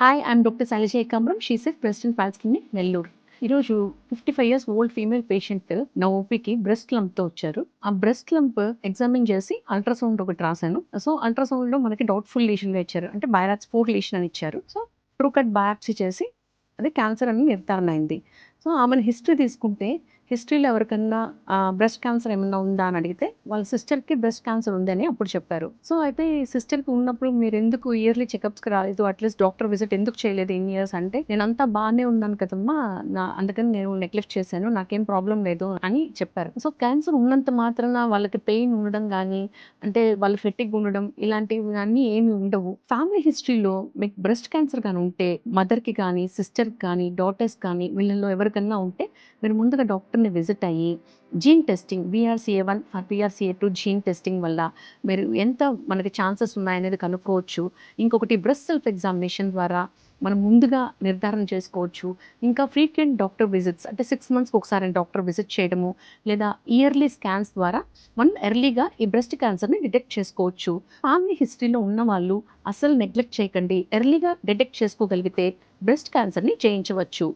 Hi, I'm doctor Shailaja Ekambaram. She's a breast and pulse clinic, Nellore. ఈరోజు 55 years old female patient నా ఓపీకి breast లంప్తో వచ్చారు. ఆ breast lump examine చేసి ultrasound ఒకటి రాశాను. సో అల్ట్రాసౌండ్లో మనకి డౌట్ఫుల్ లీషన్గా ఇచ్చారు, అంటే బైరాక్స్ 4 లీషన్ అని ఇచ్చారు. సో ట్రూ కట్ బయాప్సీ చేసి అది క్యాన్సర్ అని నిర్ధారణ అయింది. సో ఆమెను హిస్టరీ తీసుకుంటే, హిస్టరీలో ఎవరికన్నా బ్రెస్ట్ క్యాన్సర్ ఏమన్నా ఉందా అని అడిగితే వాళ్ళ సిస్టర్కి బ్రెస్ట్ క్యాన్సర్ ఉందని అప్పుడు చెప్పారు. సో అయితే ఈ సిస్టర్కి ఉన్నప్పుడు మీరు ఎందుకు ఇయర్లీ చెకప్స్కి రాలేదు, అట్లీస్ట్ డాక్టర్ విజిట్ ఎందుకు చేయలేదు ఇన్ ఇయర్స్ అంటే, నేను అంతా బాగానే ఉన్నాను కదమ్మా, అందుకని నేను నెగ్లెక్ట్ చేశాను, నాకేం ప్రాబ్లం లేదు అని చెప్పారు. సో క్యాన్సర్ ఉన్నంత మాత్రాన వాళ్ళకి పెయిన్ ఉండడం కానీ, అంటే వాళ్ళు ఫెట్టిగ్ ఉండడం ఇలాంటివి అన్నీ ఏమి ఉండవు. ఫ్యామిలీ హిస్టరీలో మీకు బ్రెస్ట్ క్యాన్సర్ కానీ ఉంటే, మదర్కి కానీ సిస్టర్కి కానీ డాటర్స్ కానీ వీళ్ళల్లో ఎవరికన్నా ఉంటే మీరు ముందుగా డాక్టర్ని విజిట్ అయ్యి gene testing BRCA1 or BRCA2 gene testing వల్ల మీరు ఎంత మనకి ఛాన్సెస్ ఉన్నాయనేది కనుక్కోవచ్చు. ఇంకొకటి బ్రెస్ట్ సెల్ఫ్ ఎగ్జామినేషన్ ద్వారా మనం ముందుగా నిర్ధారణ చేసుకోవచ్చు. ఇంకా ఫ్రీక్వెంట్ డాక్టర్ విజిట్స్, అంటే 6 మంత్స్కి ఒకసారి డాక్టర్ విజిట్ చేయడము, లేదా ఇయర్లీ స్కాన్స్ ద్వారా మనం ఎర్లీగా ఈ బ్రెస్ట్ క్యాన్సర్ని డిటెక్ట్ చేసుకోవచ్చు. ఫ్యామిలీ హిస్టరీలో ఉన్న వాళ్ళు అసలు నెగ్లెక్ట్ చేయకండి. ఎర్లీగా డిటెక్ట్ చేసుకోగలిగితే బ్రెస్ట్ క్యాన్సర్ని జయించవచ్చు.